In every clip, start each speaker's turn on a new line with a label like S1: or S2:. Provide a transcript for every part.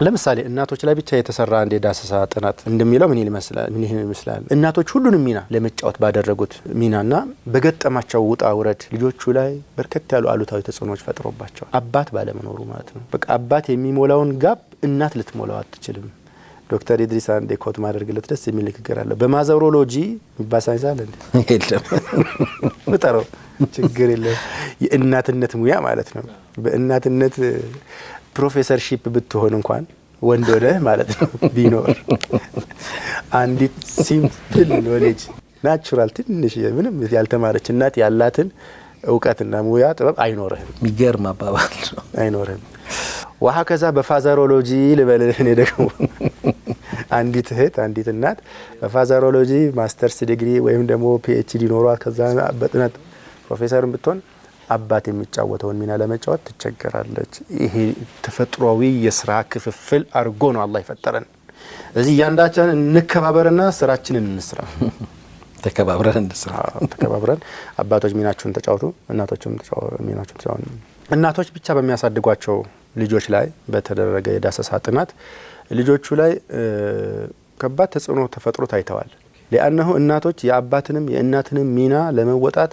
S1: ለምሳሌ እናቶች ላይ ብቻ የተሰራ አንድ ዳሰሳ ጥናት እንደሚለው ምን ይመስላል እናቶች ሁሉንም ሚና ለመጫወት ባደረጉት ሚናና በገጠማቸው ውጣ ውረድ ልጆቹ ላይ በርከት ያሉ አሉታዊ ተጽዕኖዎች ፈጥሮባቸዋል። አባት ባለመኖሩ ማለት ነው። በቃ አባት የሚሞላውን ጋብ እናት ልትሞላው አትችልም። ዶክተር ኢድሪስ አንዴ ኮት ማድረግለት ደስ የሚል ንግግር አለ። በማዘውሮሎጂ የሚባሳይዝ አለ እንዴ?
S2: የለም
S1: ምጠረው ችግር የለም። የእናትነት ሙያ ማለት ነው። በእናትነት ፕሮፌሰርሺፕ ብትሆን እንኳን ወንድ ወደ ማለት ነው ቢኖር አንዲት ሲምፕል ኖሌጅ ናቹራል ትንሽ ምንም ያልተማረች እናት ያላትን እውቀትና ሙያ ጥበብ አይኖርህም።
S2: የሚገርም አባባል ነው።
S1: አይኖርህም። ወሃ ከዛ በፋዘሮሎጂ ልበልህ እኔ ደግሞ አንዲት እህት አንዲት እናት በፋዘሮሎጂ ማስተርስ ዲግሪ ወይም ደግሞ ፒኤችዲ ኖሯት ከዛ በጥናት ፕሮፌሰርም ብትሆን አባት የሚጫወተውን ሚና ለመጫወት ትቸገራለች። ይሄ ተፈጥሯዊ የስራ ክፍፍል አርጎ ነው አላህ ይፈጠረን። እዚህ ያንዳችን እንከባበርና ስራችንን እንስራ።
S2: ተከባብረን እንስራ።
S1: ተከባብረን አባቶች ሚናቸውን ተጫወቱ፣ እናቶችም ሚናቸውን ተጫወቱ። እናቶች ብቻ በሚያሳድጓቸው ልጆች ላይ በተደረገ የዳሰሳ ጥናት ልጆቹ ላይ ከባድ ተጽዕኖ ተፈጥሮ ታይተዋል። ለአንሁ እናቶች የአባትንም የእናትንም ሚና ለመወጣት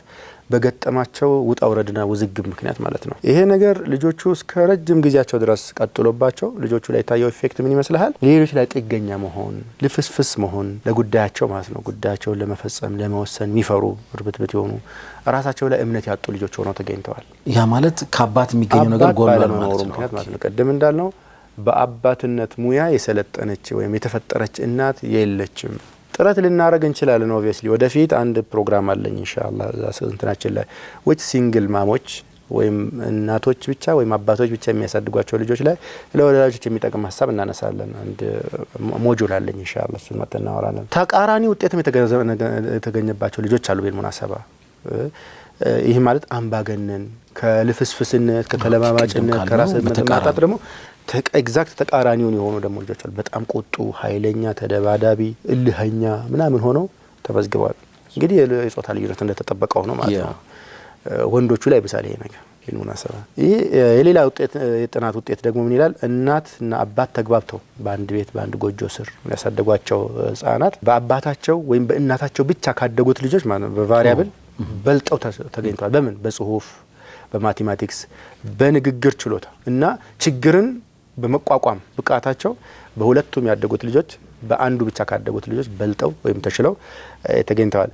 S1: በገጠማቸው ውጣ ውረድና ውዝግብ ምክንያት ማለት ነው። ይሄ ነገር ልጆቹ እስከ ረጅም ጊዜያቸው ድረስ ቀጥሎባቸው ልጆቹ ላይ ታየው ኢፌክት ምን ይመስልሃል? ሌሎች ላይ ጥገኛ መሆን፣ ልፍስፍስ መሆን ለጉዳያቸው ማለት ነው። ጉዳያቸውን ለመፈጸም ለመወሰን የሚፈሩ እርብትብት የሆኑ ራሳቸው ላይ እምነት ያጡ ልጆች ሆነው ተገኝተዋል።
S2: ያ ማለት ከአባት የሚገኘው ነገር ጎልማል
S1: ማለት ነው። ቀደም እንዳልነው በአባትነት ሙያ የሰለጠነች ወይም የተፈጠረች እናት የለችም። ጥረት ልናረግ እንችላለን። ኦብቪየስሊ ወደፊት አንድ ፕሮግራም አለኝ ኢንሻአላህ እንትናችን ላይ which single ማሞች ወይም እናቶች ብቻ ወይም አባቶች ብቻ የሚያሳድጓቸው ልጆች ላይ ለወላጆች የሚጠቅም ሐሳብ እናነሳለን። አንድ ሞጁል አለኝ ኢንሻአላህ እሱን እናወራለን። ተቃራኒ ውጤትም የተገኘባቸው ልጆች አሉ በመናሰባ ይሄ ማለት አምባገነን ከልፍስፍስነት ከተለማማጭነት ከራስ መተማጣት ደግሞ ኤግዛክት ተቃራኒውን የሆኑ ደግሞ ልጆች አሉ። በጣም ቁጡ፣ ኃይለኛ፣ ተደባዳቢ፣ እልህኛ ምናምን ሆነው ተመዝግበዋል። እንግዲህ የጾታ ልዩነት እንደተጠበቀው ነው ማለት ነው። ወንዶቹ ላይ ምሳሌ ይሄ ነገር ይኑናሰባ። ይሄ የሌላ ውጤት የጥናት ውጤት ደግሞ ምን ይላል? እናትና አባት ተግባብተው በአንድ ቤት በአንድ ጎጆ ስር ያሳደጓቸው ህጻናት በአባታቸው ወይም በእናታቸው ብቻ ካደጉት ልጆች ማለት በቫሪያብል በልጠው ተገኝተዋል። በምን? በጽሁፍ፣ በማቴማቲክስ፣ በንግግር ችሎታ እና ችግርን በመቋቋም ብቃታቸው በሁለቱም ያደጉት ልጆች በአንዱ ብቻ ካደጉት ልጆች በልጠው ወይም ተሽለው ተገኝተዋል።